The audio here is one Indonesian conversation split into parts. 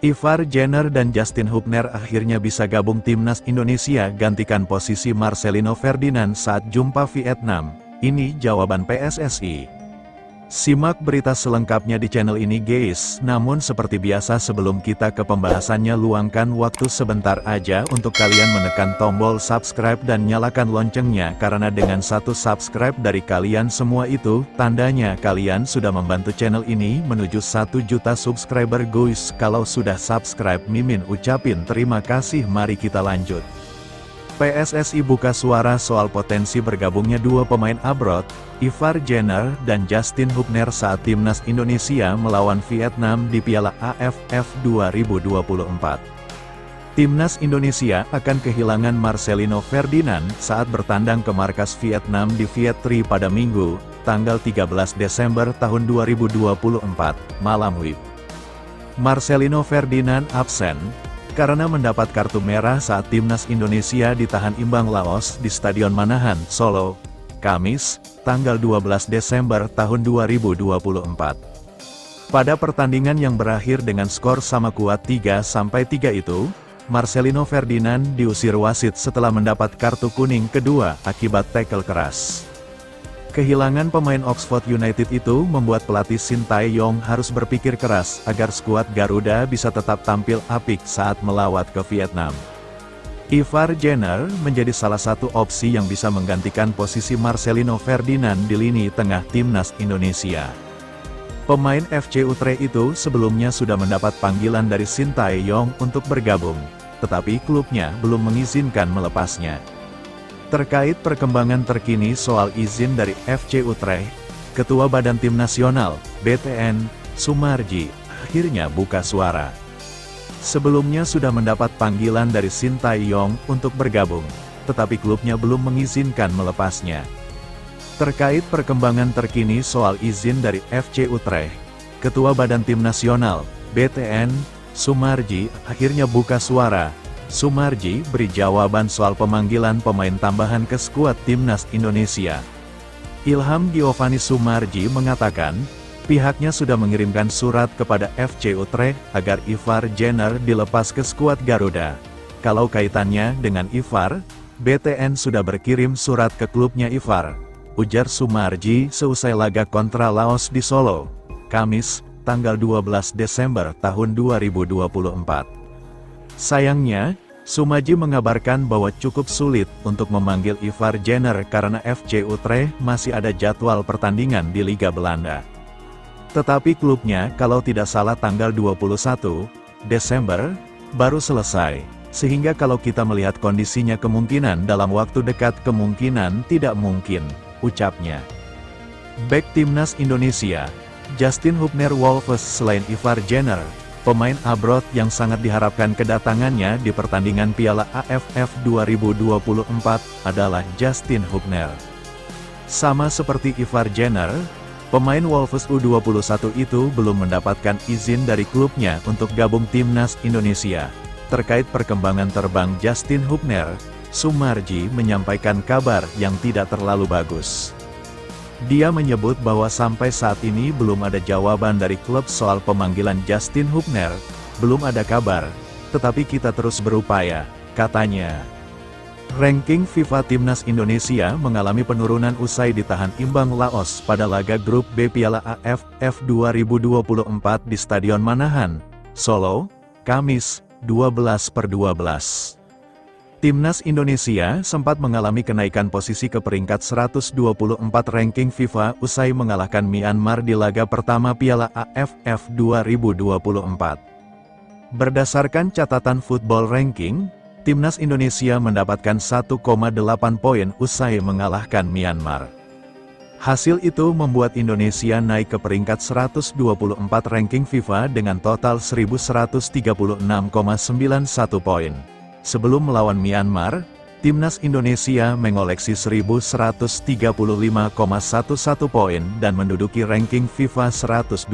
Ivar Jenner dan Justin Hubner akhirnya bisa gabung timnas Indonesia gantikan posisi Marcelino Ferdinand saat jumpa Vietnam. Ini jawaban PSSI. Simak berita selengkapnya di channel ini guys. Namun seperti biasa sebelum kita ke pembahasannya luangkan waktu sebentar aja untuk kalian menekan tombol subscribe dan nyalakan loncengnya karena dengan satu subscribe dari kalian semua itu, tandanya kalian sudah membantu channel ini menuju 1 juta subscriber guys. Kalau sudah subscribe Mimin ucapin terima kasih. Mari kita lanjut. PSSI buka suara soal potensi bergabungnya dua pemain abroad, Ivar Jenner dan Justin Hubner saat timnas Indonesia melawan Vietnam di Piala AFF 2024. Timnas Indonesia akan kehilangan Marcelino Ferdinand saat bertandang ke markas Vietnam di Viet Tri pada Minggu, tanggal 13 Desember tahun 2024, malam WIB. Marcelino Ferdinand absen karena mendapat kartu merah saat timnas Indonesia ditahan imbang Laos di Stadion Manahan, Solo, Kamis, tanggal 12 Desember tahun 2024. Pada pertandingan yang berakhir dengan skor sama kuat 3-3 itu, Marcelino Ferdinand diusir wasit setelah mendapat kartu kuning kedua akibat tackle keras. Kehilangan pemain Oxford United itu membuat pelatih Shin Tae-yong harus berpikir keras agar skuad Garuda bisa tetap tampil apik saat melawat ke Vietnam. Ivar Jenner menjadi salah satu opsi yang bisa menggantikan posisi Marcelino Ferdinand di lini tengah timnas Indonesia. Pemain FC Utrecht itu sebelumnya sudah mendapat panggilan dari Shin Tae-yong untuk bergabung, tetapi klubnya belum mengizinkan melepasnya. Terkait perkembangan terkini soal izin dari FC Utrecht, Ketua Badan Tim Nasional, BTN, Sumarji, akhirnya buka suara. Sebelumnya sudah mendapat panggilan dari Shin Tae-yong untuk bergabung, tetapi klubnya belum mengizinkan melepasnya. Terkait perkembangan terkini soal izin dari FC Utrecht, Ketua Badan Tim Nasional, BTN, Sumarji, akhirnya buka suara. Sumarji beri jawaban soal pemanggilan pemain tambahan ke skuad timnas Indonesia. Ilham Giovanni Sumarji mengatakan, pihaknya sudah mengirimkan surat kepada FC Utrecht agar Ivar Jenner dilepas ke skuad Garuda. Kalau kaitannya dengan Ivar, BTN sudah berkirim surat ke klubnya Ivar, ujar Sumarji seusai laga kontra Laos di Solo, Kamis, tanggal 12 Desember tahun 2024. Sayangnya, Sumarji mengabarkan bahwa cukup sulit untuk memanggil Ivar Jenner karena FC Utrecht masih ada jadwal pertandingan di Liga Belanda. Tetapi klubnya kalau tidak salah tanggal 21 Desember, baru selesai. Sehingga kalau kita melihat kondisinya kemungkinan dalam waktu dekat kemungkinan tidak mungkin, ucapnya. Bek Timnas Indonesia, Justin Hubner Wolves. Selain Ivar Jenner, pemain abroad yang sangat diharapkan kedatangannya di pertandingan Piala AFF 2024 adalah Justin Hubner. Sama seperti Ivar Jenner, pemain Wolves U21 itu belum mendapatkan izin dari klubnya untuk gabung timnas Indonesia. Terkait perkembangan terbang Justin Hubner, Sumarji menyampaikan kabar yang tidak terlalu bagus. Dia menyebut bahwa sampai saat ini belum ada jawaban dari klub soal pemanggilan Justin Hubner, belum ada kabar, tetapi kita terus berupaya, katanya. Ranking FIFA Timnas Indonesia mengalami penurunan usai ditahan imbang Laos pada laga grup B Piala AFF 2024 di Stadion Manahan, Solo, Kamis, 12/12. Timnas Indonesia sempat mengalami kenaikan posisi ke peringkat 124 ranking FIFA usai mengalahkan Myanmar di laga pertama Piala AFF 2024. Berdasarkan catatan Football Ranking, Timnas Indonesia mendapatkan 1,8 poin usai mengalahkan Myanmar. Hasil itu membuat Indonesia naik ke peringkat 124 ranking FIFA dengan total 1.136,91 poin. Sebelum melawan Myanmar, Timnas Indonesia mengoleksi 1.135,11 poin dan menduduki ranking FIFA 125.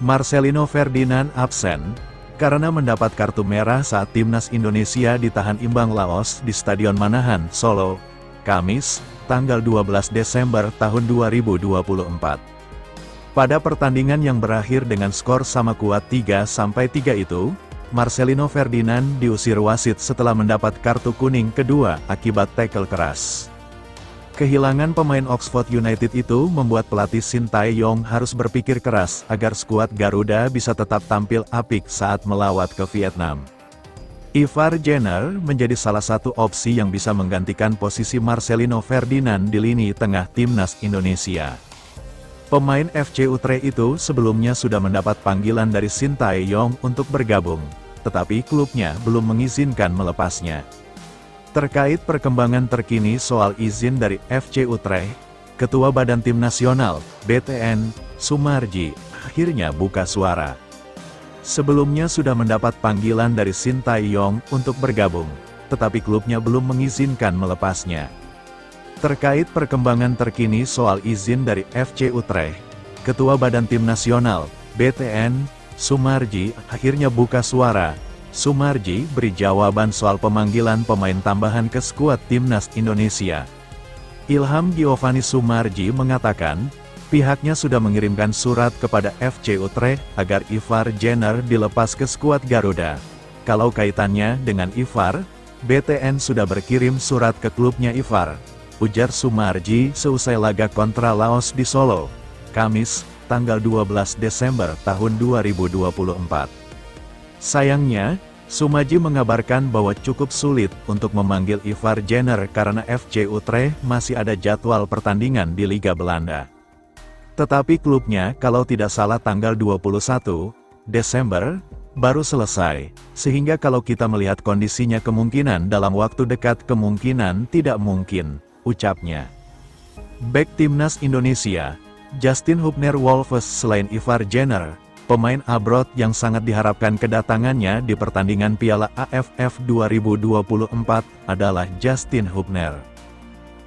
Marcelino Ferdinand absen karena mendapat kartu merah saat Timnas Indonesia ditahan imbang Laos di Stadion Manahan, Solo, Kamis, tanggal 12 Desember tahun 2024. Pada pertandingan yang berakhir dengan skor sama kuat 3-3 itu, Marcelino Ferdinand diusir wasit setelah mendapat kartu kuning kedua akibat tackle keras. Kehilangan pemain Oxford United itu membuat pelatih Shin Tae-yong harus berpikir keras agar skuad Garuda bisa tetap tampil apik saat melawat ke Vietnam. Ivar Jenner menjadi salah satu opsi yang bisa menggantikan posisi Marcelino Ferdinand di lini tengah timnas Indonesia. Pemain FC Utrecht itu sebelumnya sudah mendapat panggilan dari Shin Tae-yong untuk bergabung, tetapi klubnya belum mengizinkan melepasnya. Terkait perkembangan terkini soal izin dari FC Utrecht, Ketua Badan Tim Nasional, BTN, Sumarji, akhirnya buka suara. Sebelumnya sudah mendapat panggilan dari Shin Tae-yong untuk bergabung, tetapi klubnya belum mengizinkan melepasnya. Terkait perkembangan terkini soal izin dari FC Utrecht, Ketua Badan Tim Nasional, BTN, Sumarji, akhirnya buka suara. Sumarji beri jawaban soal pemanggilan pemain tambahan ke skuad timnas Indonesia. Ilham Giovanni Sumarji mengatakan, pihaknya sudah mengirimkan surat kepada FC Utrecht agar Ivar Jenner dilepas ke skuad Garuda. Kalau kaitannya dengan Ivar, BTN sudah berkirim surat ke klubnya Ivar, ujar Sumarji seusai laga kontra Laos di Solo, Kamis, tanggal 12 Desember tahun 2024. Sayangnya, Sumarji mengabarkan bahwa cukup sulit untuk memanggil Ivar Jenner karena FC Utrecht masih ada jadwal pertandingan di Liga Belanda. Tetapi klubnya kalau tidak salah tanggal 21 Desember, baru selesai, sehingga kalau kita melihat kondisinya kemungkinan dalam waktu dekat kemungkinan tidak mungkin, ucapnya. Bek Timnas Indonesia, Justin Hubner Wolves selain Ivar Jenner, pemain abroad yang sangat diharapkan kedatangannya di pertandingan Piala AFF 2024 adalah Justin Hubner.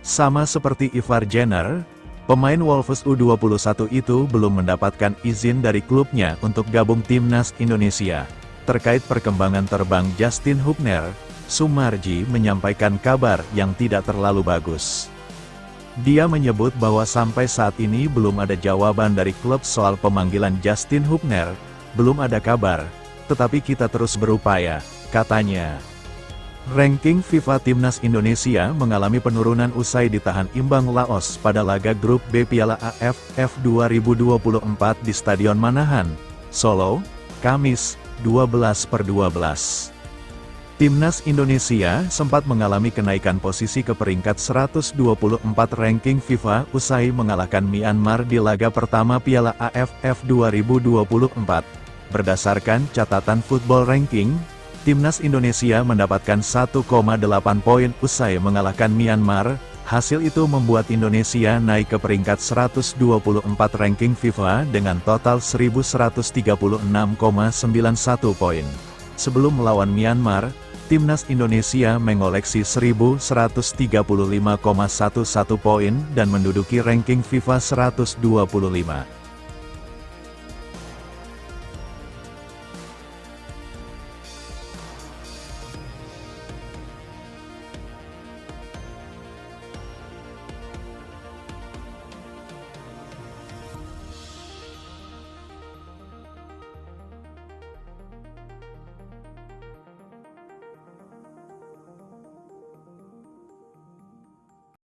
Sama seperti Ivar Jenner, pemain Wolves U21 itu belum mendapatkan izin dari klubnya untuk gabung timnas Indonesia. Terkait perkembangan terbang Justin Hubner, Sumarji menyampaikan kabar yang tidak terlalu bagus. Dia menyebut bahwa sampai saat ini belum ada jawaban dari klub soal pemanggilan Justin Hubner, belum ada kabar, tetapi kita terus berupaya, katanya. Ranking FIFA Timnas Indonesia mengalami penurunan usai ditahan imbang Laos pada laga grup B Piala AFF 2024 di Stadion Manahan, Solo, Kamis, 12/12. Timnas Indonesia sempat mengalami kenaikan posisi ke peringkat 124 ranking FIFA usai mengalahkan Myanmar di laga pertama Piala AFF 2024. Berdasarkan catatan Football Ranking, Timnas Indonesia mendapatkan 1,8 poin usai mengalahkan Myanmar. Hasil itu membuat Indonesia naik ke peringkat 124 ranking FIFA dengan total 1136,91 poin. Sebelum melawan Myanmar, Timnas Indonesia mengoleksi 1135,11 poin dan menduduki ranking FIFA 125.